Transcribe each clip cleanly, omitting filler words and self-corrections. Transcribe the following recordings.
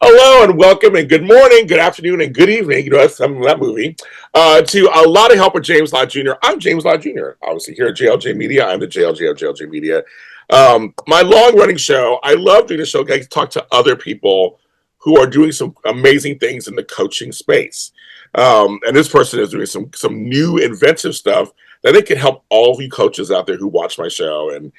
Hello and welcome and good morning, good afternoon, and good evening. You know, that's some of that movie. To A Lot of Help with James Lott Jr. I'm James Lott Jr. Obviously here at JLJ Media. I'm the JLJ of JLJ Media. My long-running show, I love doing the show. I talk to other people who are doing some amazing things in the coaching space. And this person is doing some new inventive stuff that they can help all of you coaches out there who watch my show and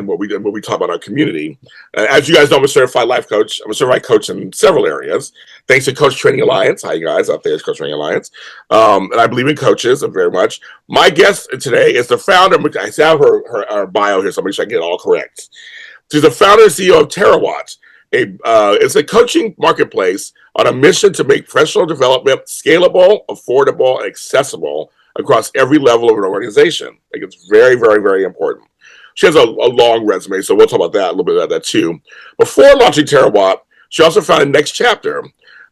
what we talk about our community. As you guys know, I'm a certified life coach. I'm a certified coach in several areas. Thanks to Coach Training Alliance. Hi, you guys out there. It's Coach Training Alliance. And I believe in coaches very much. My guest today is the founder. I have her bio here, so I'll make sure I get it all correct. She's the founder and CEO of Terawatt. It's a coaching marketplace on a mission to make professional development scalable, affordable, and accessible across every level of an organization. I think it's very, very, very important. She has a long resume, so we'll talk about that a little bit about that too. Before launching Terawatt, she also founded Next Chapter,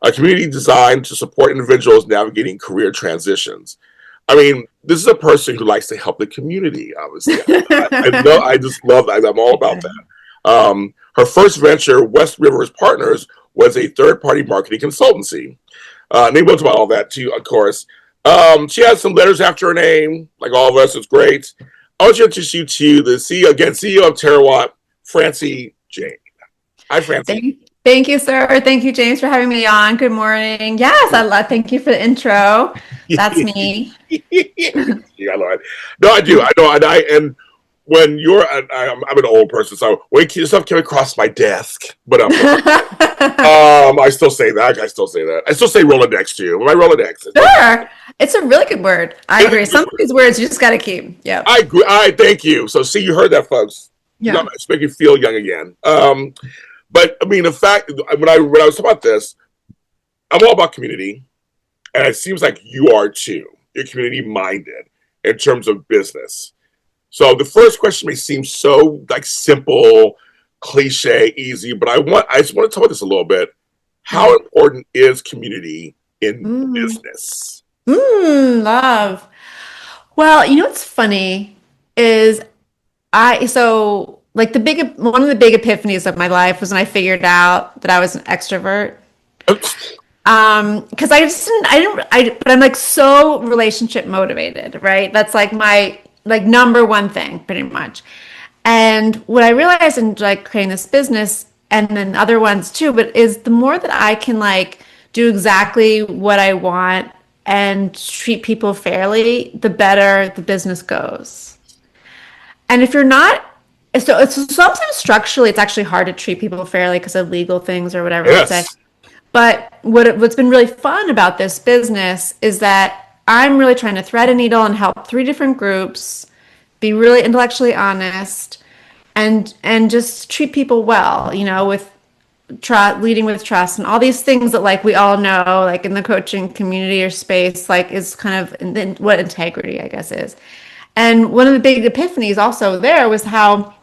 a community designed to support individuals navigating career transitions. I mean, this is a person who likes to help the community, obviously. I just love that. I'm all about that. Her first venture, West Rivers Partners, was a third-party marketing consultancy. And they will talk about all that too, of course. She has some letters after her name, like all of us. It's great. I want to introduce you to the CEO of Terawatt, Francie Jain. Hi, Francie. Thank you, sir. Thank you, James, for having me on. Good morning. Yes, thank you for the intro. That's me. Yeah, Lord. No, I do. I know. And when I'm an old person, so when stuff came across my desk, but I still say that. I still say Rolodex too. My Rolodex. Sure. It's a really good word. I agree. Some of these words you just got to keep. Yeah. I agree. Thank you. So, see, you heard that, folks. Yeah. It's making you feel young again. But I mean, the fact when I was talking about this, I'm all about community, and it seems like you are too. You're community minded in terms of business. So the first question may seem so like simple, cliche, easy, but I just want to talk about this a little bit. How important is community in business? Love. Well, you know what's funny is one of the big epiphanies of my life was when I figured out that I was an extrovert. Because but I'm like so relationship motivated, right? That's like my number one thing, pretty much. And what I realized in like creating this business and then other ones too, but is the more that I can like do exactly what I want and treat people fairly, the better the business goes. And if you're not, so sometimes structurally, it's actually hard to treat people fairly because of legal things or whatever. Yes. But what's been really fun about this business is that I'm really trying to thread a needle and help 3 different groups be really intellectually honest and just treat people well, you know, with leading with trust and all these things that like we all know, like in the coaching community or space, like is kind of what integrity, I guess, is. And one of the big epiphanies also there was how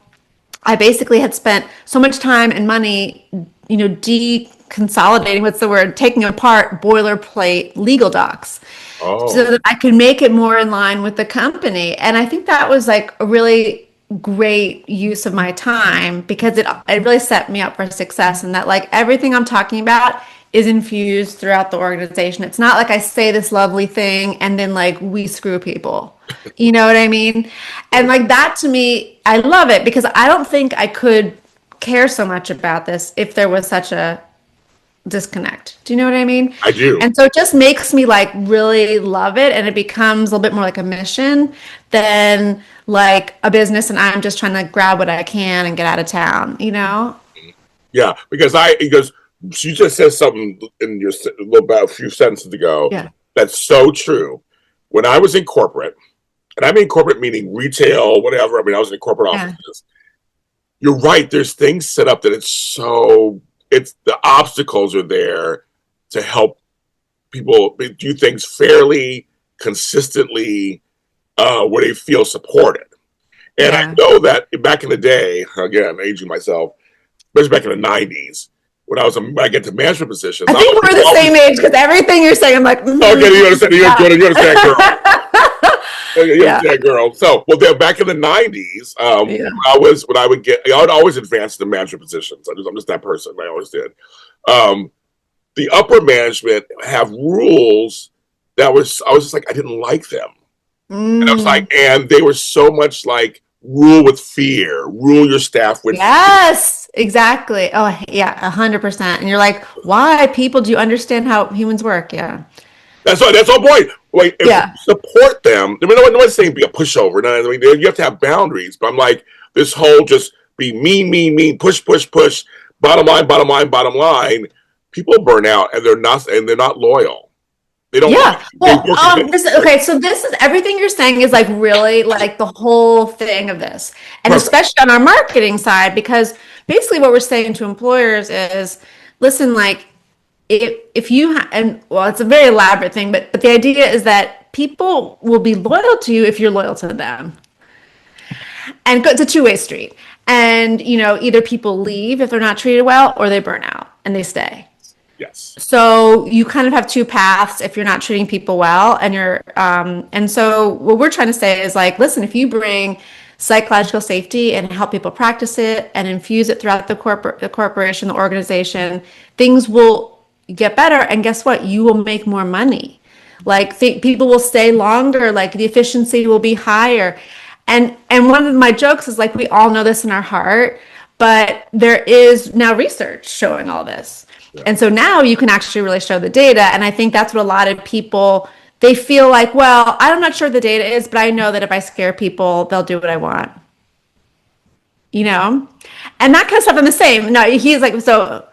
I basically had spent so much time and money, you know, deconsolidating, what's the word, taking apart boilerplate legal docs so that I could make it more in line with the company. And I think that was like a really great use of my time because it really set me up for success, and that like everything I'm talking about is infused throughout the organization. It's not like I say this lovely thing and then like we screw people. You know what I mean? And like that to me, I love it because I don't think I could care so much about this if there was such a disconnect. Do you know what I mean? I do. And so it just makes me like really love it, and it becomes a little bit more like a mission than like a business and I'm just trying to grab what I can and get out of town, you know? Yeah, because you just said something in your about a few sentences ago. Yeah. That's so true. When I was in corporate, and I mean corporate meaning retail, whatever. I mean, I was in corporate offices. You're right. There's things set up that it's the obstacles are there to help people do things fairly, consistently, where they feel supported. And I know that back in the day, again, aging myself, especially back in the 90s, when I get to management positions. I think we're the same age because everything you're saying, I'm like, okay, you understand, you understand, girl. You understand, girl. So, well, back in the 90s, when I would always advance to management positions. I'm just that person. I always did. the upper management have rules that I was just like, I didn't like them. And I was like, and they were so much like, rule with fear, rule your staff with fear. Yes, exactly. Oh, yeah, 100%. And you're like, why, people? Do you understand how humans work? Yeah. That's all point. Like, if you Yeah. support them, I mean, nobody's saying be a pushover. No, I mean, you have to have boundaries. But I'm like, this whole just be mean, push, push, push, bottom line, bottom line, bottom line. People burn out, and they're not loyal. They don't want. Yeah. They Well, work okay. So this is everything you're saying is like really like the whole thing of this, and perfect. especially on our marketing side, because basically what we're saying to employers is, listen, like if you and well, it's a very elaborate thing, but the idea is that people will be loyal to you if you're loyal to them, and it's a two-way street. And either people leave if they're not treated well, or they burn out and they stay. Yes. So you kind of have two paths if you're not treating people well, and so what we're trying to say is like, listen, if you bring psychological safety and help people practice it and infuse it throughout the corporation, the organization, things will get better. And guess what? You will make more money. Like people will stay longer. Like the efficiency will be higher. And one of my jokes is like, we all know this in our heart, but there is now research showing all this. And so now you can actually really show the data. And I think that's what a lot of people, they feel like, well, I'm not sure the data is, but I know that if I scare people, they'll do what I want. And that kind of stuff. I'm the same. No, he's like, so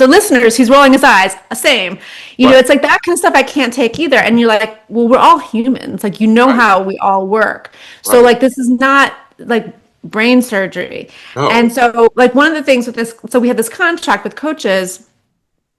listeners, he's rolling his eyes, same. Right. It's like that kind of stuff I can't take either. And you're like, well, we're all humans. Like, Right. how we all work. So Right. like, this is not like brain surgery. No. And so like one of the things with this, so we had this contract with coaches,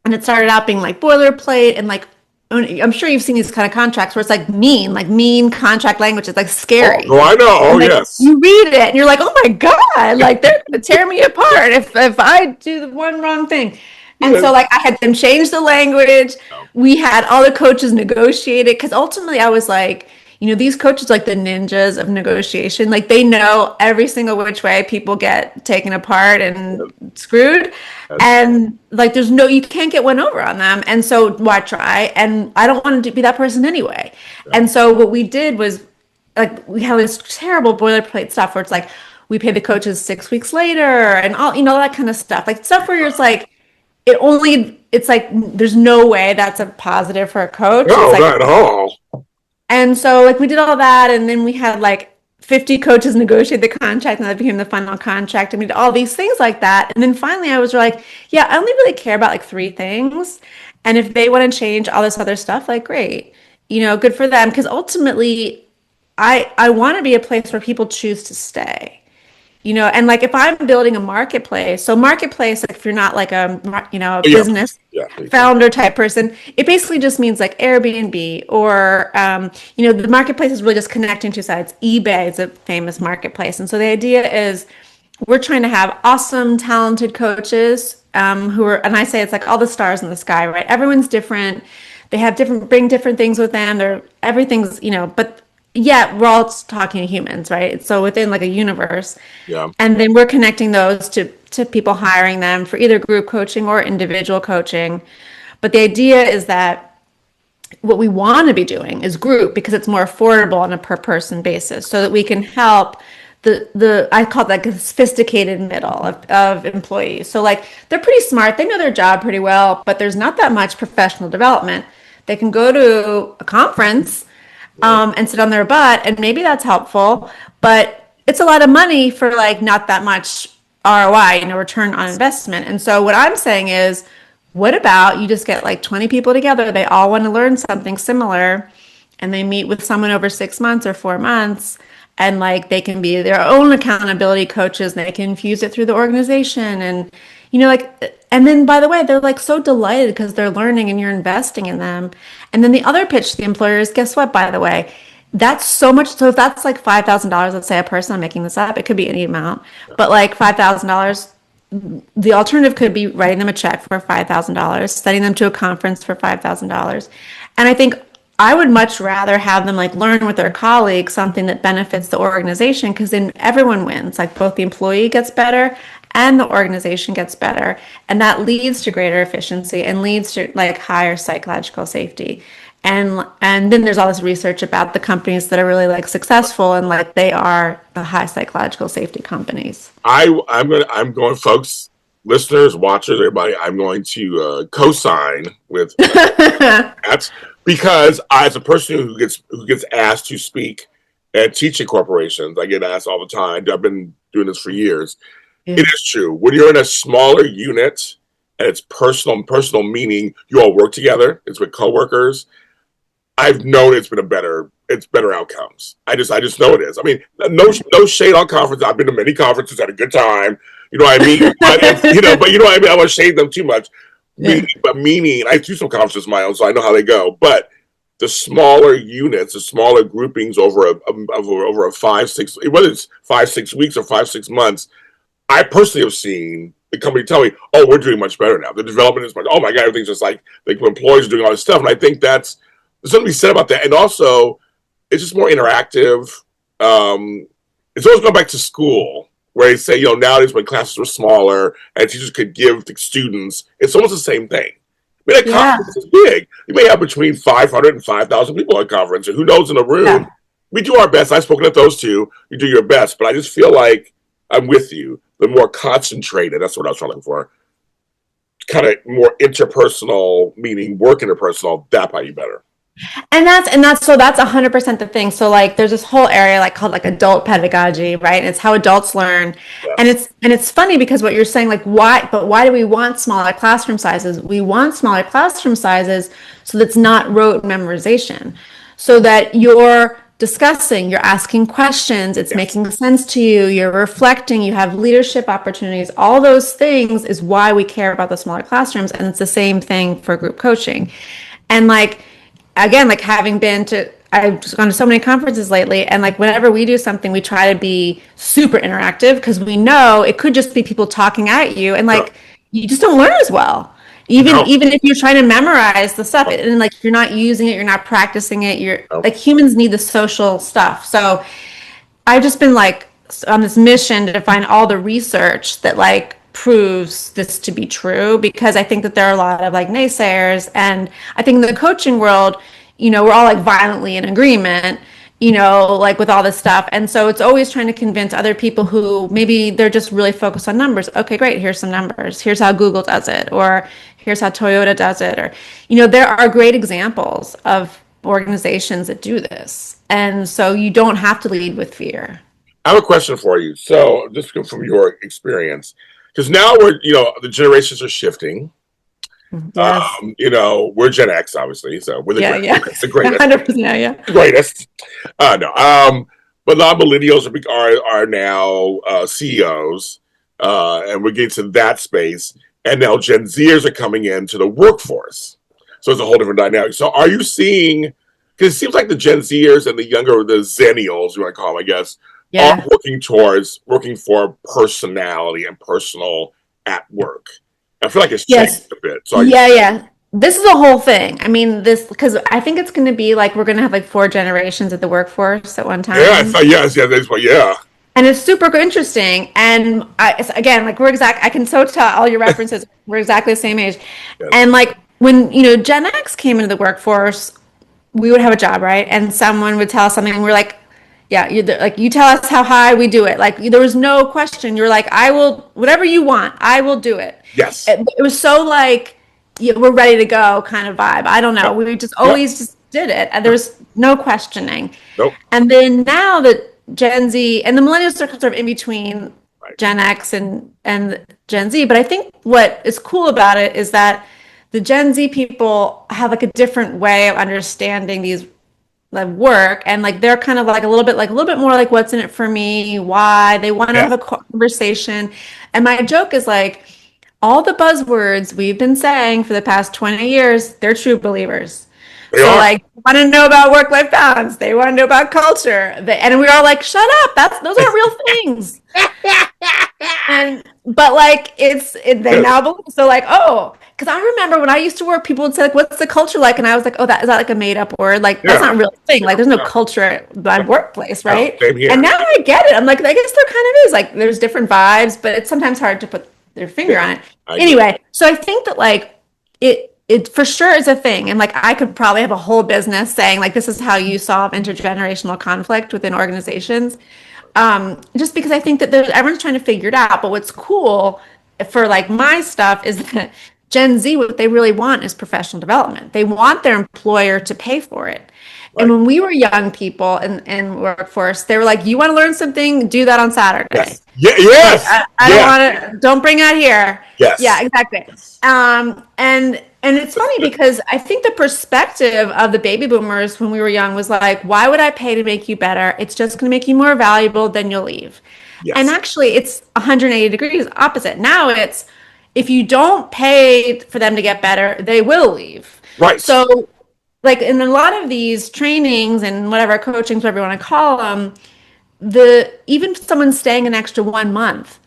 and it started out being like boilerplate and like, I'm sure you've seen these kind of contracts where it's like mean contract language. It's like scary. Oh, I know. Oh, like, yes. You read it and you're like, oh my God, like they're going to tear me apart if I do the one wrong thing. And so like I had them change the language. We had all the coaches negotiate it, because ultimately I was like, these coaches are like the ninjas of negotiation. Like they know every single which way people get taken apart and screwed. And like you can't get one over on them. And so why try? And I don't want to be that person anyway. And so what we did was like we had this terrible boilerplate stuff where it's like we pay the coaches 6 weeks later and all that kind of stuff. Like stuff where it's like it's like there's no way that's a positive for a coach. No, it's like, not at all. and so like we did all that, and then we had like 50 coaches negotiate the contract, and that became the final contract, and we did all these things like that. And then finally I was like, yeah, I only really care about like 3 things. And if they want to change all this other stuff, like great, good for them. Because ultimately I want to be a place where people choose to stay. And like if I'm building a marketplace, so marketplace, like if you're not like a business founder type person, it basically just means like Airbnb or, the marketplace is really just connecting 2 sides. eBay is a famous marketplace. And so the idea is we're trying to have awesome, talented coaches and I say it's like all the stars in the sky, right? Everyone's different. They have bring different things with them. Everything's, but yeah, we're all talking to humans, right? So within like a universe. Yeah. And then we're connecting those to people, hiring them for either group coaching or individual coaching. But the idea is that what we want to be doing is group, because it's more affordable on a per person basis, so that we can help I call it like a sophisticated middle of employees. So like they're pretty smart, they know their job pretty well, but there's not that much professional development. They can go to a conference and sit on their butt, and maybe that's helpful, but it's a lot of money for like not that much ROI, return on investment. And so what I'm saying is, what about you just get like 20 people together, they all want to learn something similar, and they meet with someone over 6 months or 4 months, and like they can be their own accountability coaches, and they can infuse it through the organization. And and then by the way, they're like so delighted because they're learning and you're investing in them. And then the other pitch to the employer is, guess what, by the way, that's so much. So if that's like $5,000, let's say a person, I'm making this up, it could be any amount, but like $5,000, the alternative could be writing them a check for $5,000, sending them to a conference for $5,000. And I think I would much rather have them like learn with their colleagues something that benefits the organization, because then everyone wins. Like both the employee gets better and the organization gets better. And that leads to greater efficiency and leads to like higher psychological safety. And then there's all this research about the companies that are really like successful and like they are the high psychological safety companies. I'm going, folks, listeners, watchers, everybody. I'm going to co-sign with that because as a person who gets asked to speak at teaching corporations, I get asked all the time. I've been doing this for years. Yeah. It is true. When you're in a smaller unit and it's personal meaning, you all work together. It's with coworkers. I've known it's better outcomes. I just know it is. I mean, no shade on conferences. I've been to many conferences, had a good time. You know what I mean? But you know what I mean. I don't shade them too much. Yeah. Meaning, I do some conferences of my own, so I know how they go. But the smaller units, the smaller groupings over a 5-6, whether it's 5-6 weeks or 5-6 months, I personally have seen the company tell me, "Oh, we're doing much better now. The development is much. Oh my God, everything's just like employees are doing all this stuff." And I think there's something to be said about that. And also, it's just more interactive. It's always going back to school where they say, nowadays when classes were smaller and teachers could give the students, it's almost the same thing. I mean, a conference is big. You may have between 500 and 5,000 people at a conference, and who knows in a room. Yeah. We do our best. I've spoken at those two. You do your best, but I just feel like I'm with you. The more concentrated, that's what I was trying for. Kind of more interpersonal, meaning work interpersonal, that probably better. And that's 100% the thing. So like there's this whole area like called like adult pedagogy, right? And it's how adults learn. Yeah. And it's funny because what you're saying, like why do we want smaller classroom sizes? We want smaller classroom sizes so that's not rote memorization. So that you're discussing, you're asking questions, it's making sense to you, you're reflecting, you have leadership opportunities. All those things is why we care about the smaller classrooms. And it's the same thing for group coaching. And like again, like I've gone to so many conferences lately, and like whenever we do something, we try to be super interactive because we know it could just be people talking at you, and like you just don't learn as well. Even if you're trying to memorize the stuff, and like you're not using it, you're not practicing it. You're like humans need the social stuff. So I've just been like on this mission to find all the research that like proves this to be true, because I think that there are a lot of like naysayers, and I think in the coaching world, we're all like violently in agreement, like with all this stuff. And so it's always trying to convince other people who maybe they're just really focused on numbers. Okay, great. Here's some numbers. Here's how Google does it, or here's how Toyota does it. Or, there are great examples of organizations that do this. And so you don't have to lead with fear. I have a question for you. So just from your experience, because now the generations are shifting. Yes. We're Gen X, obviously, so we're the greatest. The greatest. 100%, yeah. The greatest. But non-millennials are now CEOs, and we're getting to that space. And now Gen Zers are coming into the workforce. So it's a whole different dynamic. So are you seeing, because it seems like the Gen Zers and the Zennials, you want to call them, I guess, are working for personality and personal at work. I feel like it's changed a bit. So yeah. This is a whole thing. I mean, because I think it's going to be like, we're going to have like 4 generations at the workforce at one time. Yeah. And it's super interesting. And again, like I can so tell all your references, we're exactly the same age. Yes. And like when, Gen X came into the workforce, we would have a job, right? And someone would tell us something and we're like, yeah, you tell us how high, we do it. Like there was no question. You're like, I will, whatever you want, I will do it. Yes. It was so like, we're ready to go kind of vibe. I don't know. We just always just did it. And there was no questioning. Nope. And then now that Gen Z and the millennials are sort of in between Gen X and Gen Z. But I think what is cool about it is that the Gen Z people have like a different way of understanding these work, and like they're kind of like a little bit more like, what's in it for me, why they want to have a conversation. And my joke is like, all the buzzwords we've been saying for the past 20 years, they're true believers. They So are. like, want to know about work-life balance. They want to know about culture. And we're all like, shut up. Those aren't real things. But like they Yes. now believe so like, oh, because I remember when I used to work, people would say like, what's the culture like? And I was like, oh, is that like a made up word? Like that's Yeah. not a real thing. Like there's no Yeah. culture at my workplace, No, right? same And here. now I get it. I'm like, I guess there kind of is. Like there's different vibes, but it's sometimes hard to put their finger Yeah, on it. I agree. Anyway, so I think that like it for sure is a thing. And like I could probably have a whole business saying like this is how you solve intergenerational conflict within organizations. Just because I think that everyone's trying to figure it out. But what's cool for like my stuff is that Gen Z, what they really want is professional development. They want their employer to pay for it. And Right. when we were young people in workforce, they were like, "You want to learn something? Do that on Saturday." Yes. Yeah. Like Yes. I don't Yes. want to. Don't bring that here. Yeah, Yes. exactly. Yes. And it's funny because I think the perspective of the baby boomers when we were young was like, why would I pay to make you better? It's just going to make you more valuable, then you'll leave. And Yes. actually, it's 180 degrees opposite. Now it's if you don't pay for them to get better, they will leave. Right. So, like in a lot of these trainings and whatever coachings, whatever you want to call them, the even someone staying an extra 1 month,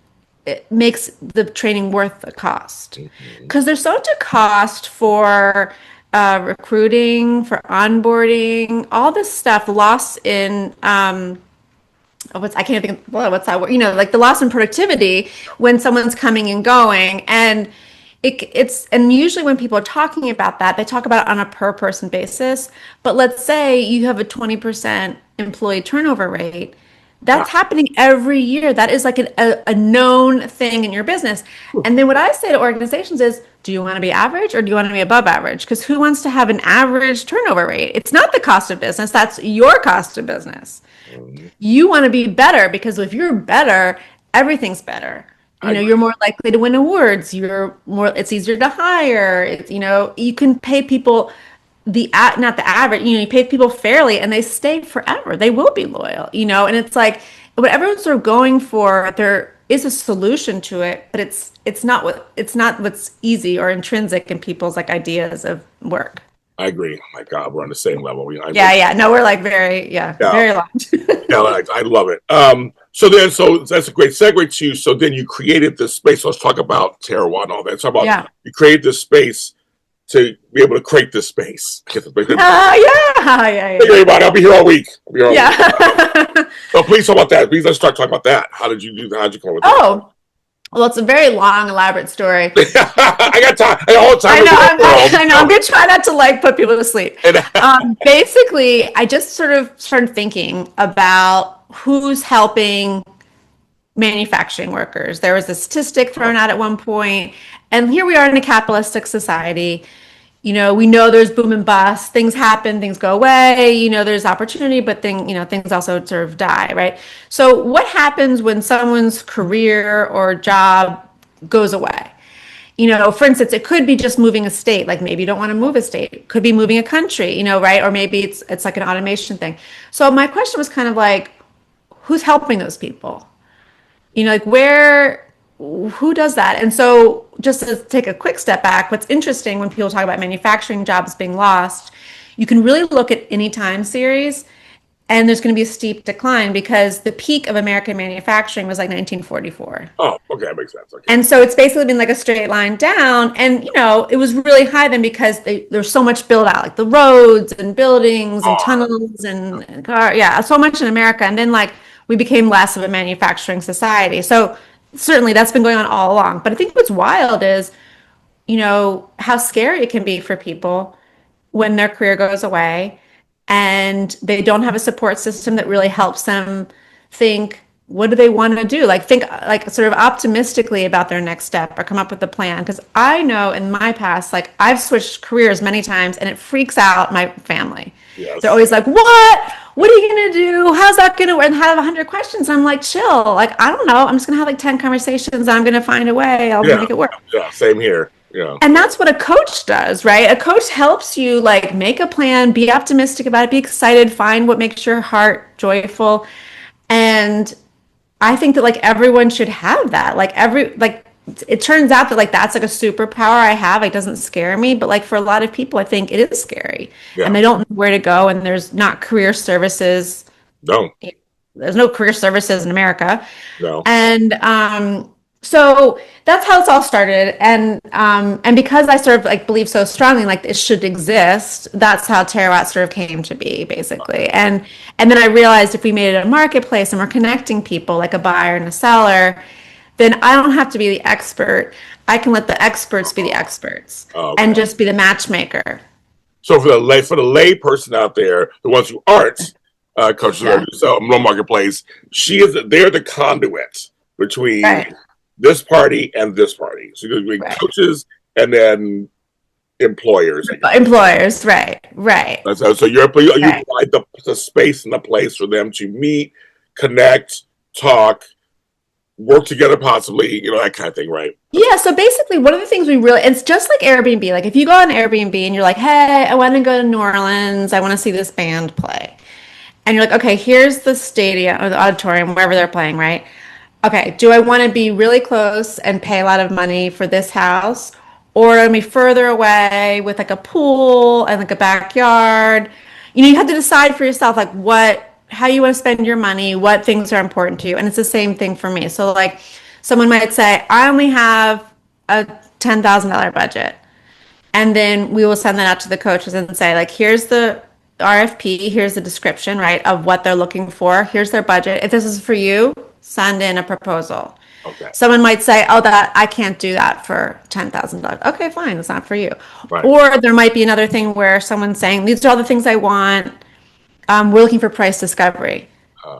it makes the training worth the cost Mhm. because there's so much a cost for recruiting, for onboarding, all this stuff lost in I can't think of what's that word, like the loss in productivity when someone's coming and going. And and usually when people are talking about that, they talk about it on a per person basis. But let's say you have a 20% employee turnover rate. Wow. That's happening every year. That is like a known thing in your business. And then what I say to organizations is, do you want to be average or do you want to be above average? Because who wants to have an average turnover rate? It's not the cost of business. That's your cost of business. Mhm. You want to be better because if you're better, everything's better. I agree. You're more likely to win awards. It's easier to hire. You can pay people not the average, you pay people fairly and they stay forever. They will be loyal, and it's like what everyone's sort of going for, there is a solution to it, but it's not what's easy or intrinsic in people's like ideas of work. I agree. Oh my God, we're on the same level. Yeah, yeah. No, we're like Yeah. very aligned. Yeah, I love it. So that's a great segue to. So then you created this space. Let's talk about Terawatt and all that. Talk about Yeah. you created this space to be able to create this space. Hey, Yeah. everybody, I'll be here all week. Yeah. So please talk about that. Please let's start talking about that. How did you do that? How'd you come up with that? Oh, well, it's a very long, elaborate story. I got time. I got all the time. I know. I'm gonna try not to like put people to sleep. Basically, I just sort of started thinking about who's helping manufacturing workers. There was a statistic thrown out at one point, and here we are in a capitalistic society. We know there's boom and bust. Things happen, things go away. There's opportunity, but things also sort of die, right? So what happens when someone's career or job goes away? For instance, it could be just moving a state. Like maybe you don't want to move a state. It could be moving a country, right? Or maybe it's like an automation thing. So my question was kind of like, who's helping those people? Like who does that? And so just to take a quick step back, what's interesting when people talk about manufacturing jobs being lost, you can really look at any time series and there's going to be a steep decline because the peak of American manufacturing was like 1944. Oh, okay, that makes sense. Okay. And so it's basically been like a straight line down. And, it was really high then because there's so much build out, like the roads and buildings and tunnels and car. Yeah, so much in America. And then like we became less of a manufacturing society. So certainly that's been going on all along. But I think what's wild is, how scary it can be for people when their career goes away and they don't have a support system that really helps them think, what do they want to do? Like think like sort of optimistically about their next step or come up with a plan. Because I know in my past, like I've switched careers many times and it freaks out my family. Yes. They're always like, what are you going to do? How's that going to work? And have 100 questions. I'm like, chill. Like, I don't know. I'm just going to have like 10 conversations. I'm going to find a way. I'll make it work. Yeah, same here. Yeah. And that's what a coach does, right? A coach helps you like make a plan, be optimistic about it, be excited, find what makes your heart joyful. And I think that like everyone should have that. Like it turns out that like that's like a superpower I have. It doesn't scare me, but like for a lot of people, I think it is scary, and Yeah. they don't know where to go, and there's not career services. No. There's no career services in America, No. and so that's how it's all started. And because I sort of like believe so strongly like it should exist, that's how Terawatt sort of came to be, basically. And then I realized if we made it a marketplace and we're connecting people like a buyer and a seller, then I don't have to be the expert. I can let the experts be the experts Okay. and just be the matchmaker. So for the lay person out there, the ones who aren't coaches Yeah. or so no marketplace, they're the conduit between Right. this party and this party. So you're between Right. coaches and then employers. Employers. Right. Right. So you Right. provide the space and the place for them to meet, connect, talk, work together, possibly, that kind of thing, right? Yeah, so basically one of the things we really, it's just like Airbnb. Like if you go on Airbnb and you're like, hey, I want to go to New Orleans, I want to see this band play. And you're like, okay, here's the stadium or the auditorium, wherever they're playing, right? Okay, do I want to be really close and pay a lot of money for this house? Or do I want to be further away with like a pool and like a backyard? You have to decide for yourself like how you want to spend your money, what things are important to you. And it's the same thing for me. So like someone might say, I only have a $10,000 budget. And then we will send that out to the coaches and say, like, here's the RFP, here's the description, right, of what they're looking for. Here's their budget. If this is for you, send in a proposal. Okay. Someone might say, oh, that I can't do that for $10,000. Okay, fine, it's not for you. Right. Or there might be another thing where someone's saying, these are all the things I want. We're looking for price discovery.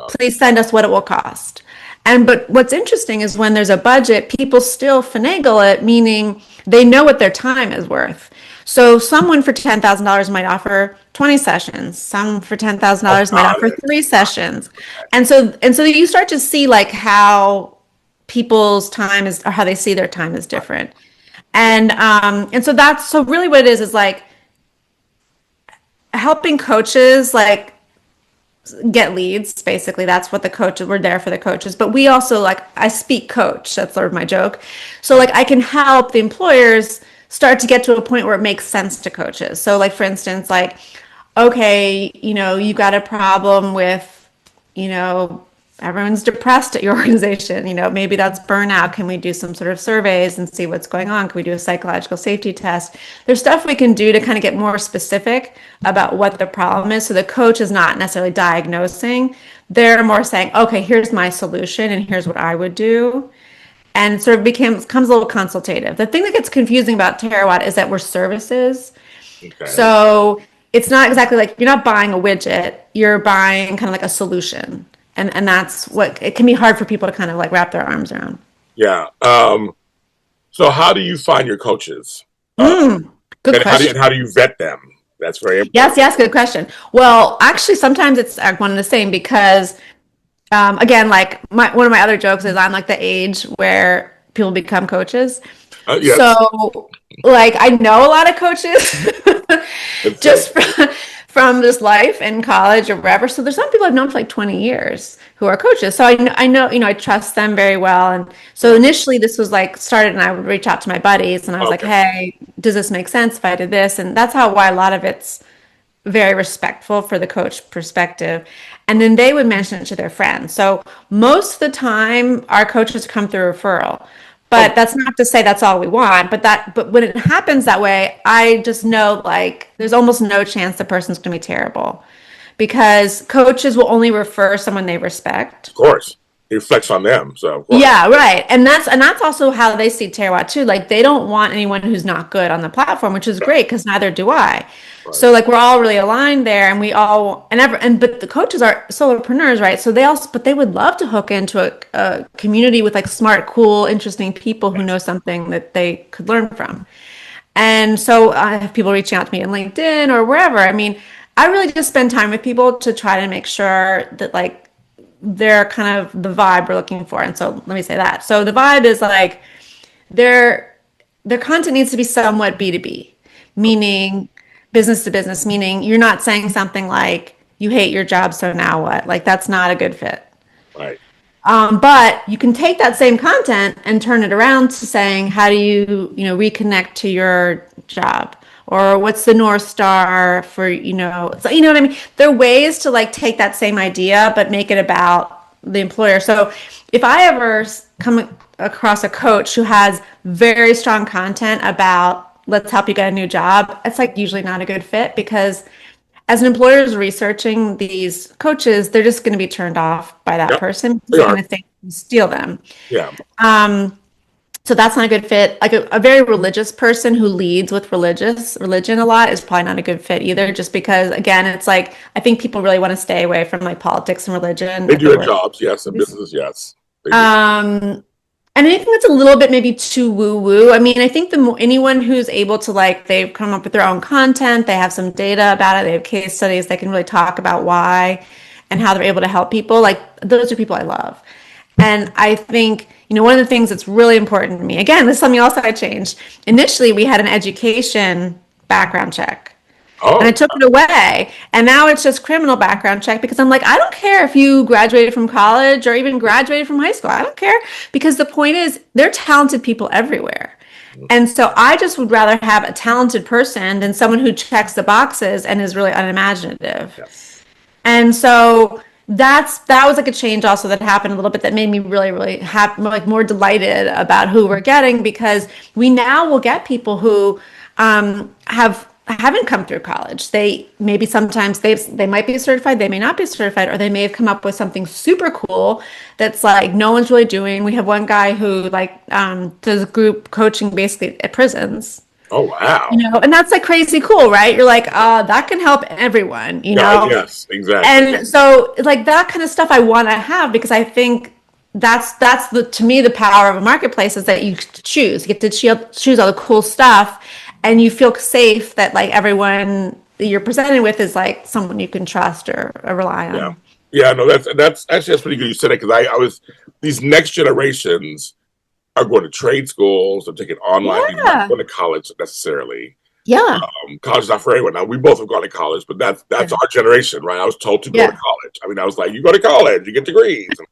Please send us what it will cost. But what's interesting is when there's a budget, people still finagle it, meaning they know what their time is worth. So someone for $10,000 might offer 20 sessions. Some for $10,000 might offer 3 sessions. And so you start to see like how people's time is, or how they see their time is different. And so really what it is like helping coaches like get leads. Basically, that's what we're there for the coaches. But we also like, I speak coach. That's sort of my joke. So like I can help the employers start to get to a point where it makes sense to coaches. So like, for instance, like, okay, you got a problem with, everyone's depressed at your organization. Maybe that's burnout. Can we do some sort of surveys and see what's going on? Can we do a psychological safety test? There's stuff we can do to kind of get more specific about what the problem is. So the coach is not necessarily diagnosing. They're more saying, okay, here's my solution and here's what I would do. And it sort of becomes a little consultative. The thing that gets confusing about Terawatt is that we're services. Okay. So it's not exactly like you're not buying a widget, you're buying kind of like a solution. And that's what it can be hard for people to kind of like wrap their arms around. Yeah. So how do you find your coaches? Good question. How do you vet them? That's very important. Yes, good question. Well, actually, sometimes it's one and the same because, again, like one of my other jokes is I'm like the age where people become coaches. Yes. So, like, I know a lot of coaches just from this life in college or wherever. So there's some people I've known for like 20 years who are coaches. So I know, I trust them very well. And so initially this was like started and I would reach out to my buddies and I was like, hey, does this make sense if I did this? And that's why a lot of it's very respectful for the coach perspective. And then they would mention it to their friends. So most of the time our coaches come through referral. But that's not to say that's all we want. But when it happens that way, I just know like there's almost no chance the person's going to be terrible, because coaches will only refer someone they respect. Of course, it reflects on them. So yeah, right. And that's also how they see Terawatt too. Like they don't want anyone who's not good on the platform, which is great because neither do I. Right. So like we're all really aligned there, and we all but the coaches are solopreneurs, right? So they would love to hook into a community with like smart, cool, interesting people who know something that they could learn from. And so I have people reaching out to me on LinkedIn or wherever. I mean, I really just spend time with people to try to make sure that like they're kind of the vibe we're looking for. And so let me say that. So the vibe is like their content needs to be somewhat B2B, meaning business to business, meaning you're not saying something like you hate your job, so now what? Like that's not a good fit. Right. But you can take that same content and turn it around to saying, how do you, reconnect to your job? Or what's the North Star for, so, you know what I mean? There are ways to like take that same idea, but make it about the employer. So if I ever come across a coach who has very strong content about let's help you get a new job, it's like usually not a good fit because as an employer is researching these coaches, they're just going to be turned off by that Yep, person. they They're are. going to think steal them. Yeah. So that's not a good fit. Like a very religious person who leads with religion a lot is probably not a good fit either. Just because, again, it's like I think people really want to stay away from like politics and religion They if do they in work. jobs, yes, in business, yes. They do. Um, and anything that's a little bit maybe too woo woo. I mean, I think the more anyone who's able to like they've come up with their own content, they have some data about it, they have case studies, they can really talk about why and how they're able to help people. Like those are people I love. And I think, one of the things that's really important to me, again, this is something else that I changed. Initially, we had an education background check. And I Oh, took it away. And now it's just criminal background check because I'm like, I don't care if you graduated from college or even graduated from high school. I don't care because the point is they're talented people everywhere. And so I just would rather have a talented person than someone who checks the boxes and is really unimaginative. yes. And so that was like a change also that happened a little bit that made me really, really happy, like more delighted about who we're getting because we now will get people who haven't come through college. They maybe sometimes they might be certified, they may not be certified, or they may have come up with something super cool that's like no one's really doing. We have one guy who like does group coaching basically at prisons. Oh, wow. And that's like crazy cool, right? You're like, that can help everyone, Yeah, yes, exactly. And so like that kind of stuff I want to have because I think that's the to me the power of a marketplace is that you get to choose all the cool stuff and you feel safe that like everyone that you're presented with is like someone you can trust or rely Yeah. on. Yeah, no, that's actually that's pretty good you said it because I was these next generations are going to trade schools, they're taking online, they're not Yeah. going to college necessarily. Yeah. College is not for everyone. Now we both have gone to college, but that's Yeah. our generation, right? I was told to go to Yeah. college. I mean, I was like, you go to college, you get degrees, and,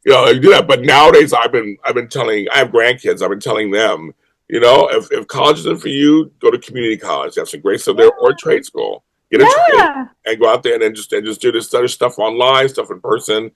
you do that. But nowadays, I've been telling, I have grandkids. I've been telling them, if college isn't for you, go to community college. Have some great stuff there, or trade school. Get a trade Yeah. and go out there and then just do this other stuff online, stuff in person.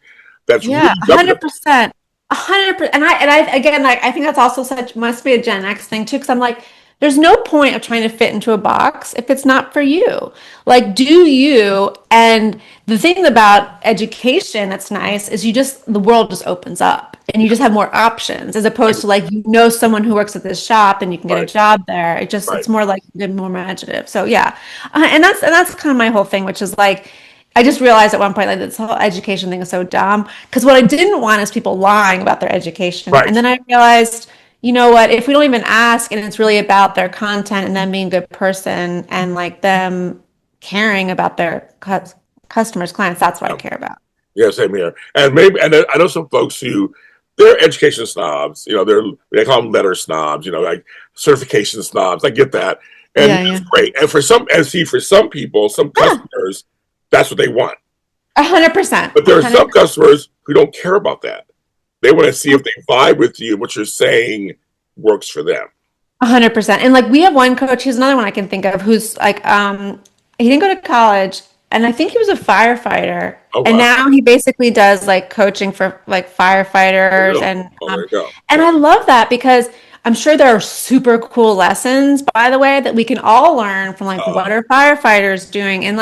That's really Yeah, jumping. 100%. 100%. And I again like I think that's also such must be a Gen X thing too, because I'm like, there's no point of trying to fit into a box if it's not for you. Like, do you? And the thing about education that's nice is the world just opens up and you just have more options as opposed to like, someone who works at this shop and you can get a Right, job there. right. It's more like more imaginative. So yeah. And that's kind of my whole thing, which is like, I just realized at one point like this whole education thing is so dumb because what I didn't want is people lying about their education. And Right. then I realized, you know what, if we don't even ask and it's really about their content and them being a good person and like them caring about their customers, clients, that's what I Yeah. care about. Yeah, same here. And maybe, and I know some folks who they're education snobs. They call them letter snobs. Like certification snobs. I get that, and Yeah, yeah. that's great. And for some people, some Yeah, customers, that's what they want. 100%. But there are some customers who don't care about that. They want to see if they vibe with you, what you're saying works for them. 100%. And like we have one coach, he's another one I can think of who's like he didn't go to college and I think he was a firefighter. Oh And wow, now he basically does like coaching for like there you firefighters go. Oh, there you go. and I love that because I'm sure there are super cool lessons by the way that we can all learn from like Uh, what are firefighters doing and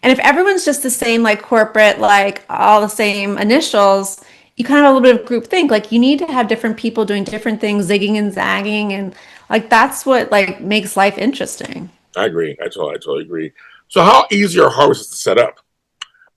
if everyone's just the same like corporate like all the same initials you kind of have a little bit of group think like you need to have different people doing different things zigging and zagging and like that's what like makes life interesting. I agree. I totally agree. So, how easy or hard was it to set up?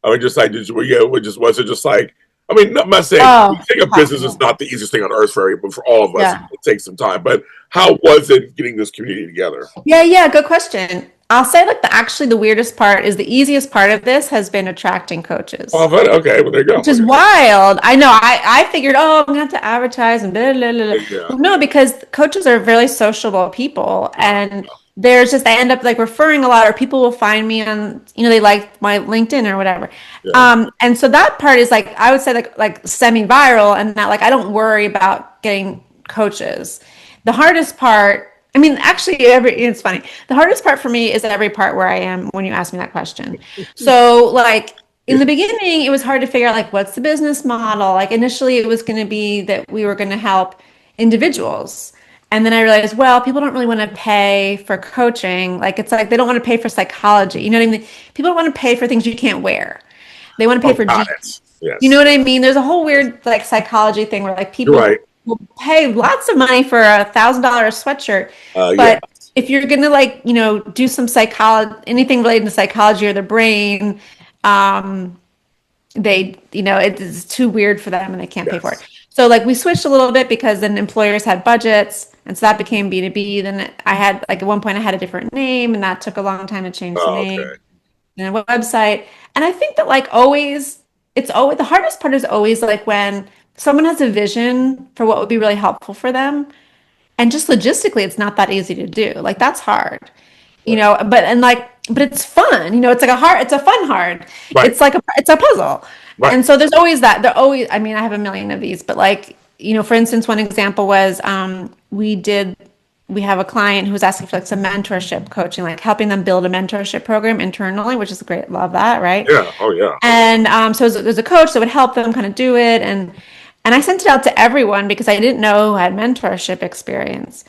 I mean, just like, was it just like, I mean, I'm not saying Oh, taking a business is not the easiest thing on earth for everyone, but for all of us, yeah. it takes some time. But how was it getting this community together? Yeah, good question. I'll say like actually the weirdest part is the easiest part of this has been attracting Oh, coaches, fun. Okay, well, there you go. which is wild. I know. I figured, oh, I'm gonna have to advertise and blah, blah, blah, blah. Yeah, Well, no, because coaches are very sociable people, and there's just, I end up like referring a lot, or people will find me on, they like my LinkedIn or whatever. Yeah. And so that part is like, I would say like semi-viral, and that like I don't worry about getting coaches. The hardest part, I mean, actually, it's funny. The hardest part for me is every part where I am when you ask me that question. So, like, in the beginning, it was hard to figure out, like, what's the business model? Like, initially, it was going to be that we were going to help individuals. And then I realized, well, people don't really want to pay for coaching. Like, it's like they don't want to pay for psychology. You know what I mean? People don't want to pay for things you can't wear. They want to pay Oh, for got jeans. it. You know Yes. what I mean? There's a whole weird like psychology thing where like You're right. people will pay lots of money for $1,000 sweatshirt, Yeah. but if you're gonna like do some psychology, anything related to psychology or the brain, um, they it's too weird for them and they can't pay for it. Yes. So like we switched a little bit because then employers had budgets, and so that became B2B. Then I had like at one point I had a different name, and that took a long time to change the Oh, name okay. and a website. And I think that like always, it's always the hardest part is always like when someone has a vision for what would be really helpful for them, and just logistically, it's not that easy to do. Like that's hard, Right. but it's fun. It's a fun hard. Right. It's a puzzle. Right. And so there's always that. There always, I mean, I have a million of these, but like, for instance, one example was we have a client who was asking for like some mentorship coaching, like helping them build a mentorship program internally, which is great. Love that, right? Yeah. Oh, yeah. And so there's a coach that would help them kind of do it, and I sent it out to everyone because I didn't know who had mentorship experience,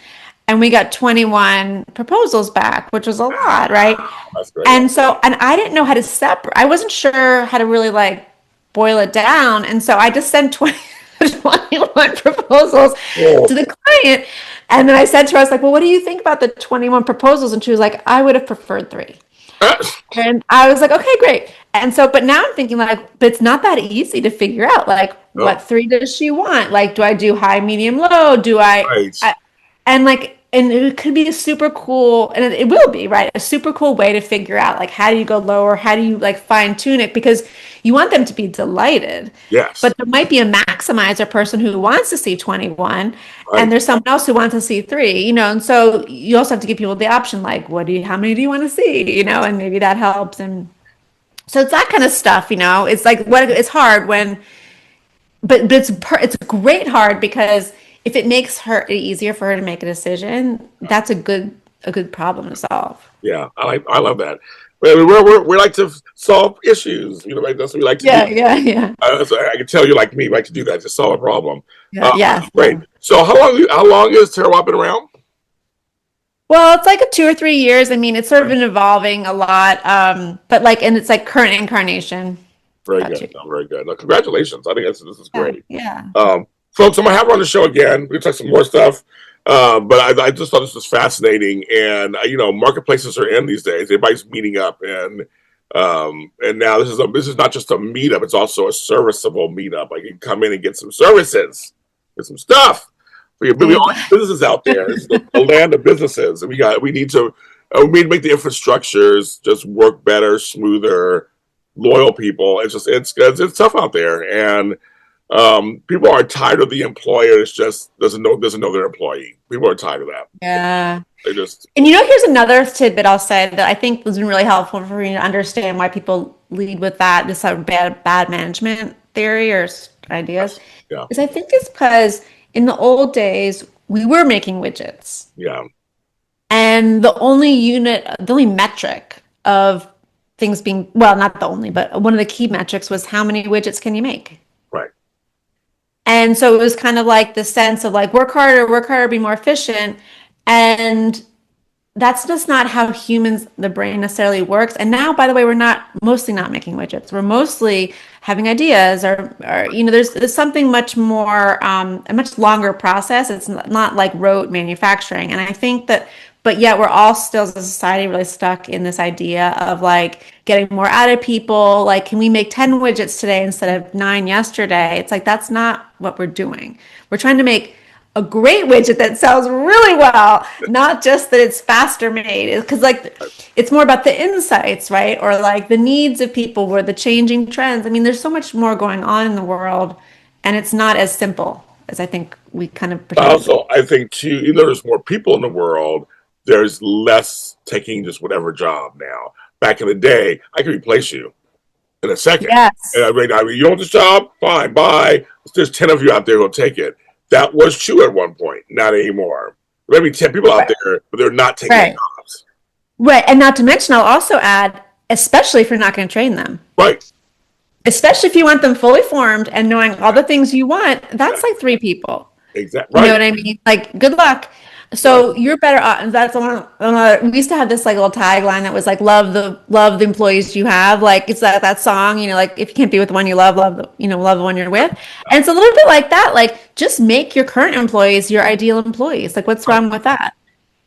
and we got 21 proposals back, which was a lot, right? That's great. And I didn't know how to separate. I wasn't sure how to really like boil it down, and so I just sent 21 proposals Oh. to the client, and then I said to her, I was like, "Well, what do you think about the 21 proposals?" And she was like, "I would have preferred three." And I was like, okay, great. And so, but now I'm thinking like, but it's not that easy to figure out like No. what three does she want? Like, do I do high, medium, low? Right. And like, and it could be a super cool, and it will be, right? A super cool way to figure out like, how do you go lower? How do you like fine tune it? Because you want them to be delighted. Yes. But there might be a maximizer person who wants to see 21, and Right. there's someone else who wants to see three, and so you also have to give people the option, like, how many do you want to see, and maybe that helps. And so it's that kind of stuff, it's like, it's hard but it's great hard because if it makes her easier for her to make a decision, that's a good problem to solve. Yeah. I love that. I mean, we like to solve issues. Like that's what we like to do. Yeah, yeah, yeah, So I can tell you, like me, like to do that to solve a problem. yeah, yeah. Great. So how long is Terawatt been around? Well, it's like a 2 or 3 years. I mean, it's sort of been evolving a lot, but like, and it's like current incarnation. Very About two. good. Very good. Congratulations. I think this is Yeah, great. yeah. Folks, I'm gonna have her on the show again. We can talk some more stuff. But I just thought this was fascinating, and marketplaces are in these days. Everybody's meeting up, and now this is not just a meetup; it's also a serviceable meetup. Like you can come in and get some services, get some stuff for your There you all go. businesses out there. It's the land of businesses, and we need to make the infrastructures just work better, smoother, loyal people. It's tough out there, and people are tired of the employer that just doesn't know their employee. People are tired of that. Yeah. They just And here's another tidbit I'll say that I think has been really helpful for me to understand why people lead with this sort of bad management theory or ideas. yeah, Is I think it's because in the old days we were making widgets, yeah, and the only metric of things being, well, not the only, but one of the key metrics was how many widgets can you make. right, And so it was kind of like the sense of like work harder, be more efficient. And that's just not how the brain necessarily works. And now, by the way, we're mostly not making widgets. We're mostly having ideas, or there's something much more, a much longer process. It's not like rote manufacturing. And I think that, but yet we're all still as a society really stuck in this idea of like getting more out of people. Like, can we make 10 widgets today instead of 9 yesterday? It's like, that's not what we're doing. We're trying to make a great widget that sells really well, not just that it's faster made. Because like it's more about the insights, right? Or like the needs of people, or the changing trends. I mean, there's so much more going on in the world, and it's not as simple as I think we kind of pretend. Also, I think too, there's more people in the world. there's less taking just whatever job now. Back in the day, I could replace you in a second. And Yes. I mean, you want this job? Fine, bye. There's 10 of you out there who'll take it. That was true at one point, not anymore. There may be 10 people out Right. there, but they're not taking the Right. jobs. Right. And not to mention, I'll also add, especially if you're not going to train them, Right. especially if you want them fully formed and knowing all the things you want, that's like three people. Exactly. You know Right. what I mean? Like, good luck. Right. So you're better off. That's one. We used to have this like little tagline that was like, love the employees you have." Like it's that song, like if you can't be with the one you love love the one you're with. And it's a little bit like that. Like, just make your current employees your ideal employees. Like, what's wrong with that?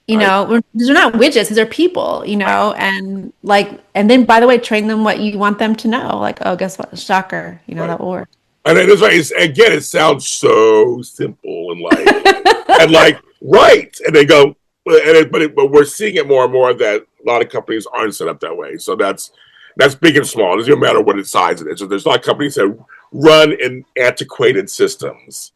Right. These are not widgets; these are people. And and then by the way, train them what you want them to know. Like, oh, guess what? Shocker. Right. That will work. And then it's right. Again, it sounds so simple and like right. And they go, but we're seeing it more and more that a lot of companies aren't set up that way. So that's big and small. It doesn't matter what its size it is. So there's a lot of companies that run in antiquated systems,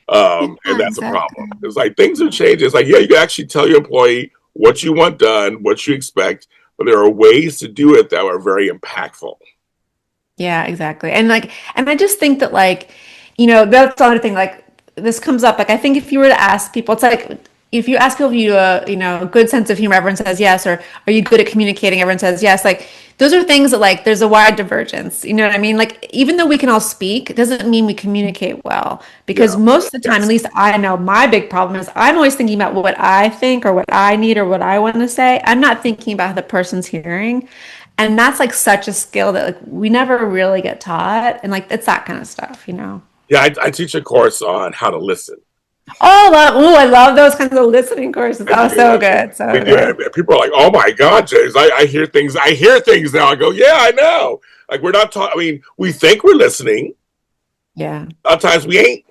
and that's a problem. It's like things have changed. It's like, yeah, you can actually tell your employee what you want done, what you expect, but there are ways to do it that are very impactful. Yeah, exactly. And I just think that that's the other thing, like this comes up. Like, I think if you were to ask people, it's like if you ask people if you a good sense of humor, everyone says yes, or are you good at communicating, everyone says yes. Like, those are things that, like, there's a wide divergence. You know what I mean? Like, even though we can all speak, it doesn't mean we communicate well, because most of the time, at least I know, my big problem is I'm always thinking about what I think or what I need or what I want to say. I'm not thinking about how the person's hearing. And that's like such a skill that like we never really get taught. And like it's that kind of stuff. Yeah, I teach a course on how to listen. I love those kinds of listening courses. Oh, so good. So good. People are like, "Oh my God, James, I hear things. I hear things now." I go, "Yeah, I know." Like, we're not talking. I mean, we think we're listening. Yeah. Sometimes we ain't.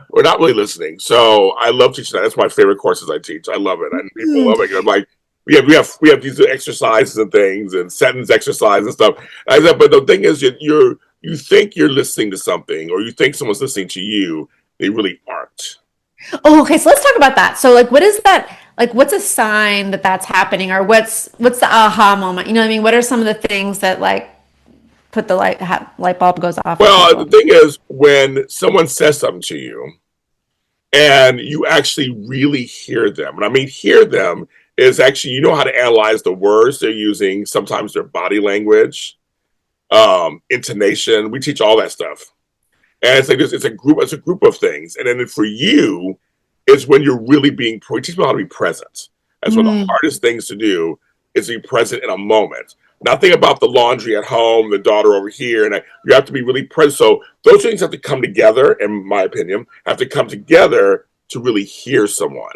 We're not really listening. So I love teaching that. That's my favorite courses I teach. I love it, and people love it. I'm like, we have these exercises and things and sentence exercises and stuff. But the thing is, you think you're listening to something, or you think someone's listening to you. They really aren't. Oh, okay. So let's talk about that. So like, what is that? Like, what's a sign that that's happening, or what's the aha moment? You know what I mean? What are some of the things that like put the light bulb goes off? Well, the thing is, when someone says something to you, and you actually really hear them, and I mean hear them is actually, you know how to analyze the words they're using, sometimes their body language, intonation. We teach all that stuff. And it's like this, it's a group of things. And then for you, it's when you're really we teach people how to be present. That's one of the hardest things to do, is be present in a moment. Nothing about the laundry at home, the daughter over here, and you have to be really present. So those things have to come together, in my opinion, have to come together to really hear someone.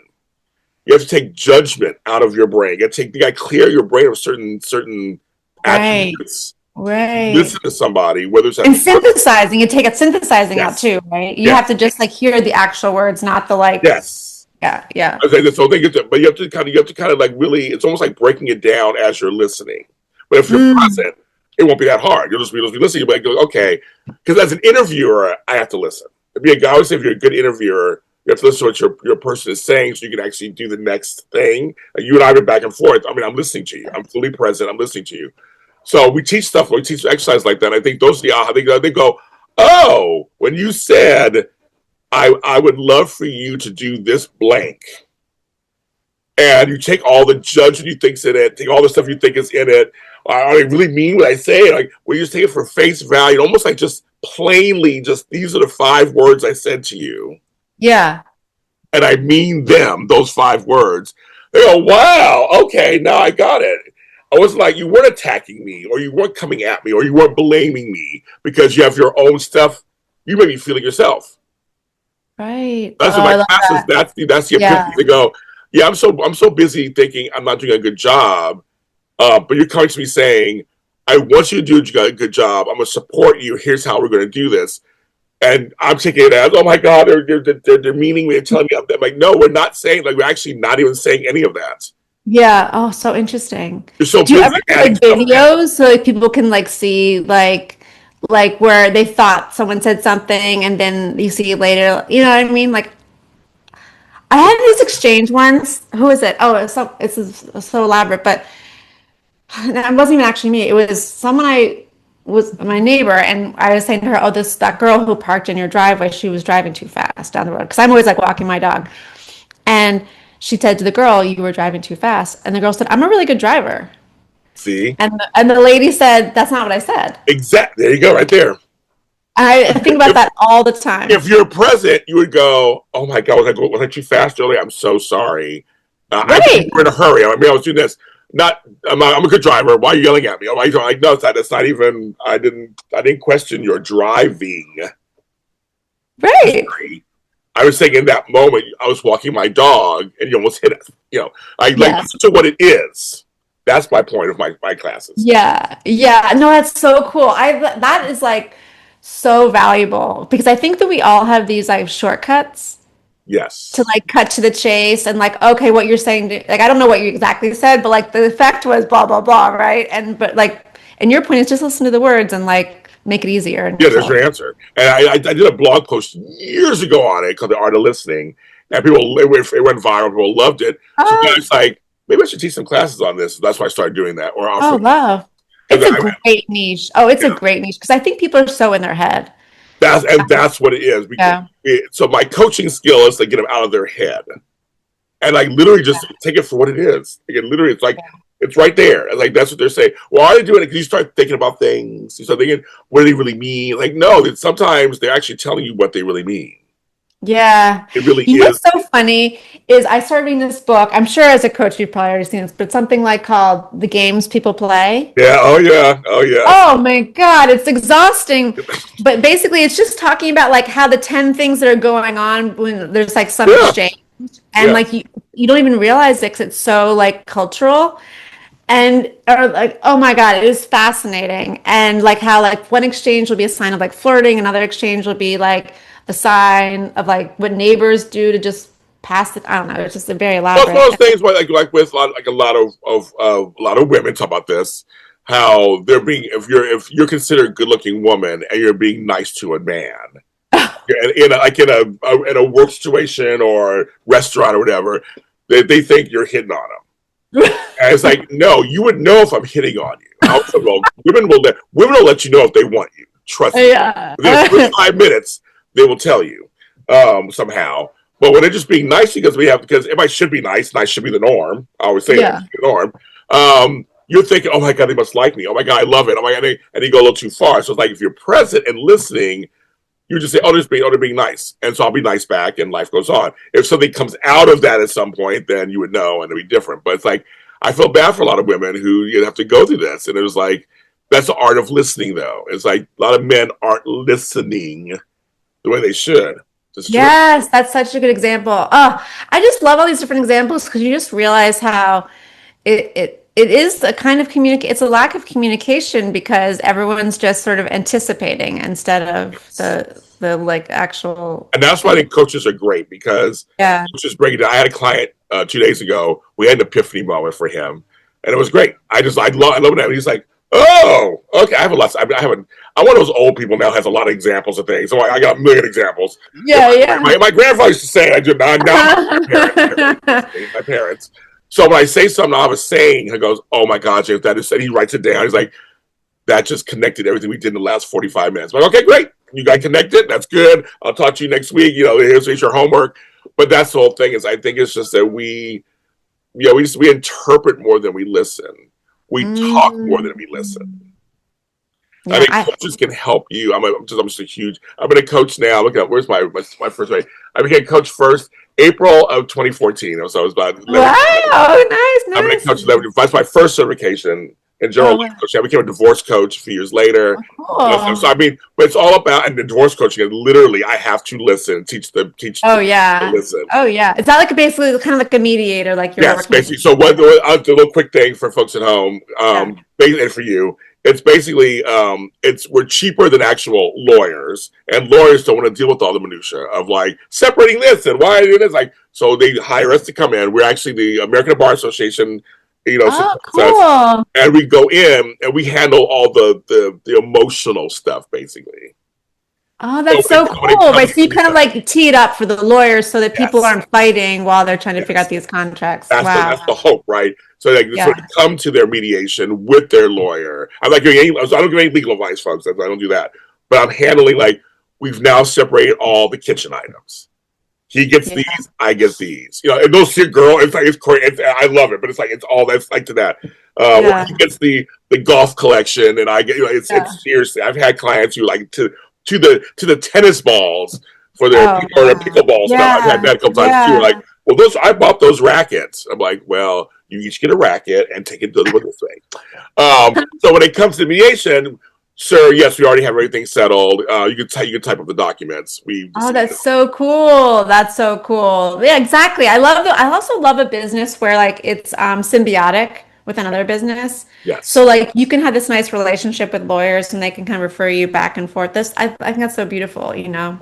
You have to take judgment out of your brain. You got to clear your brain of certain attributes. Right. Listen to somebody, whether it's and synthesizing. You take it synthesizing Yes. out too, right? You have to just like hear the actual words, not the like. Yes. Yeah. So they get to, but you have to kind of like really. It's almost like breaking it down as you're listening. But if you're present, it won't be that hard. You'll just be listening. You'll be like, okay, because as an interviewer, I have to listen. I always say, if you're a good interviewer, you have to listen to what your person is saying, so you can actually do the next thing. You and I have been back and forth. I mean, I'm listening to you. I'm fully present. I'm listening to you. So we teach exercise like that. I think those are the aha. They go, oh, when you said, I would love for you to do this blank. And you take all the judgment you think's in it, take all the stuff you think is in it. I really mean what I say. Like, we just take it for face value, almost like just plainly, just these are the 5 words I said to you. Yeah. And I mean them, those 5 words. They go, wow, okay, now I got it. I was like, you weren't attacking me, or you weren't coming at me, or you weren't blaming me because you have your own stuff. You may be feeling yourself. Right. That's what my classes. That's the epiphany. They go, yeah, I'm so busy thinking I'm not doing a good job, but you're coming to me saying, I want you to do a good job. I'm going to support you. Here's how we're going to do this. And I'm taking it as, oh my God, they're meaning me and telling me. I'm like, no, we're not saying, like, we're actually not even saying any of that. Yeah. Oh, so interesting. You're so Do you busy ever do adding like stuff. videos so like people can like see like where they thought someone said something and then you see it later? You know what I mean? Like, I had this exchange once. Who is it? Oh, it's so elaborate, but it wasn't even actually me. It was someone I was my neighbor, and I was saying to her, "Oh, that girl who parked in your driveway, she was driving too fast down the road." Because I'm always like walking my dog, and she said to the girl, "You were driving too fast," and the girl said, "I'm a really good driver," See, and the lady said, "That's not what I said." exactly. There you go, right there. I think about If that all the time. if you're present, you would go, "Oh my God, was I too fast earlier? I'm so sorry. I think Right. we're in a hurry. I mean, I was doing this. Not, I'm a good driver. Why are you yelling at me? Oh, why are you like, no, that's not even. I didn't question your driving. Right. I was saying in that moment, I was walking my dog, and you almost hit it. I like Yes. listen to what it is. That's my point of my classes. Yeah. Yeah. No, that's so cool. That is like so valuable because I think that we all have these like shortcuts to Yes. like cut to the chase and like, okay, what you're saying, like, I don't know what you exactly said, but like the effect was blah, blah, blah, right? But like, and your point is just listen to the words and like make it easier on Yeah, there's yourself. your answer. And I did a blog post years ago on it called "The Art of Listening," and it went viral. People loved it. So then Oh, it's like maybe I should teach some classes on this. That's why I started doing that, or offer. oh, love. And It's then a great niche. Oh, it's a great niche because I think people are so in their head. that's what it is. Yeah. So my coaching skill is to get them out of their head, and like literally just take it for what it is. Literally, it's like it's right there. And like that's what they're saying. Well, are they doing it? Because you start thinking about things. You start thinking, what do they really mean? Like, no, that sometimes they're actually telling you what they really mean. Yeah. It really You know is. what's so funny is I started reading this book. I'm sure as a coach you've probably already seen this, but something like called The Games People Play. Yeah. Oh yeah. Oh yes. Oh my God, it's exhausting. But basically it's just talking about like how the 10 things that are going on when there's like some Yeah. exchange and Yeah. like you don't even realize it 'cause it's so like cultural and or like oh my God, it is fascinating. And like how like one exchange will be a sign of like flirting, another exchange will be like a sign of like what neighbors do to just pass it. I don't know. It's just a very Well, it's one elaborate. of those things where like with a lot a lot of women talk about this, how they're being if you're considered a good looking woman and you're being nice to a man in a work situation or restaurant or whatever, they think you're hitting on them. And it's like, no, you would know if I'm hitting on you. Women will let you know if they want you. Trust me. Yeah. Within the first 5 minutes, they will tell you somehow. But when they're just being nice because everybody should be nice, nice should be the norm. I always say that Yeah. should be the norm. You're thinking, oh my God, they must like me. Oh my God, I love it. Oh my God, and you go a little too far. So it's like if you're present and listening, you just say, they're being nice. And so I'll be nice back and life goes on. If something comes out of that at some point, then you would know and it'd be different. But it's like, I feel bad for a lot of women who you have to go through this. And it was like, that's the art of listening, though. It's like a lot of men aren't listening the way they should. It's true. Yes, that's such a good example. Oh, I just love all these different examples because you just realize how it is a kind of it's a lack of communication because everyone's just sort of anticipating instead of the like actual And that's why I think coaches are great because yeah. coaches break it down. I had a client 2 days ago. We had an epiphany moment for him, and it was great. I love that. He's like, oh, okay. I have a lot. I have a. I'm one of those old people now has a lot of examples of things. So I got a million examples. Yeah, yeah. My grandfather used to say, I do not now. My parents. So when I say something I was saying, he goes, "Oh my God, James, that is," and he writes it down. He's like, "That just connected everything we did in the last 45 minutes." I'm like, okay, great. You got connected. That's good. I'll talk to you next week. Here's your homework. But that's the whole thing is I think it's just that we interpret more than we listen. We talk more than Mm, we listen. I yeah, think coaches can help you. I'm just a huge. I've been a coach now. Look at where's my first way. I became coach first April of 2014. So it was about 11. wow, nice, I've been a nice. coach 11. That's my first certification in general Oh, life wow. coaching. I became a divorce coach a few years later. So Cool. I mean, but it's all about and the divorce coaching. And literally, I have to listen, teach Oh the to yeah. listen. Oh yeah. Is that like basically kind of like a mediator, like you're Yes, working with? basically. So I'll do a little quick thing for folks at home, Yeah. and for you. It's basically we're cheaper than actual lawyers, and lawyers don't want to deal with all the minutia of like separating this and why it is like. So they hire us to come in. We're actually the American Bar Association, Oh, supports us, cool. and we go in and we handle all the emotional stuff basically. Oh, So that's so when it cool. Right. comes So to you kind of like tee it up for the lawyers so that people yes, aren't fighting while they're trying to figure out yes. these contracts. That's Wow. the hope, right? So like this when Yeah. it come to their mediation with their lawyer. I'm like giving any, so I don't give any legal advice, folks. I don't do that. But I'm handling like we've now separated all the kitchen items. He gets Yeah. these, I get these. You know, and those shit, girl, it's like it's crazy. I love it, but it's like it's all that's like to that. Or Yeah. he gets the golf collection, and I get, you know, Yeah. it's seriously. I've had clients who like to the tennis balls for their Oh, or their wow. pickleball stuff. I've had Yeah. that a couple times too. Like, Yeah. well, those I bought those rackets. I'm like, well, you each get a racket and take it to the this way. So when it comes to mediation, sir, yes, we already have everything settled. You can type up the documents. We just Oh, need that's so cool. That's so cool. Yeah, exactly. I also love a business where like it's symbiotic with another business. So yes. like you can have this nice relationship with lawyers and they can kind of refer you back and forth. I think that's so beautiful, you know.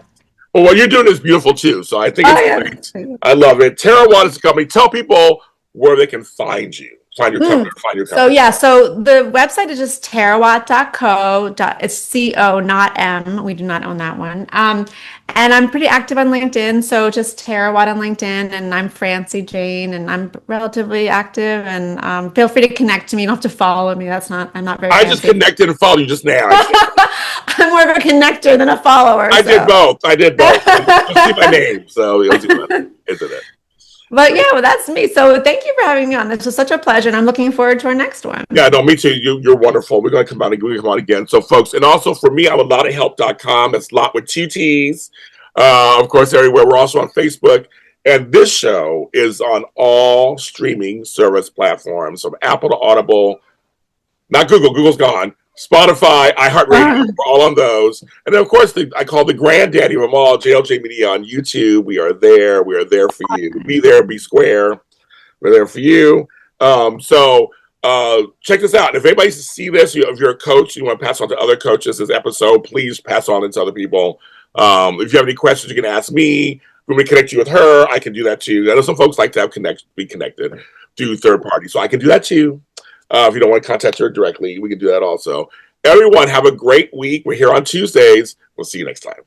Well, what you're doing is beautiful too. So I think Oh it's yeah. great. I love it. Terawatt is the company. Tell people where they can find you, find your company, find your So company. yeah, so the website is just terawatt.co. It's C-O, not M. We do not own that one. And I'm pretty active on LinkedIn, so just Terawatt on LinkedIn, and I'm Francie Jane, and I'm relatively active. And feel free to connect to me. You don't have to follow me. I'm not very I just fancy. connected and followed you just now. I'm more of a connector than a follower. I did So. both. I did both. You'll see my name, so you'll see my name, isn't it? But yeah, well, that's me. So thank you for having me on. This was such a pleasure, and I'm looking forward to our next one. Yeah, no, me too. You're wonderful. We're going to come out again. We're going to come out again. So, folks, and also for me, I'm a lottofhelp.com. That's lot with two T's. Of course, everywhere. We're also on Facebook. And this show is on all streaming service platforms from Apple to Audible, not Google. Google's gone. Spotify, iHeartRadio, we're all on those. And then, of course, I call the granddaddy of them all, JLJ Media on YouTube. We are there. We are there for you. Be there, be square. We're there for you. Check this out. If anybody see this, if you're a coach, you want to pass on to other coaches this episode, please pass on it to other people. If you have any questions, you can ask me. If we want to connect you with her, I can do that too. I know some folks like to be connected to third parties, so I can do that too. If you don't want to contact her directly, we can do that also. Everyone, have a great week. We're here on Tuesdays. We'll see you next time.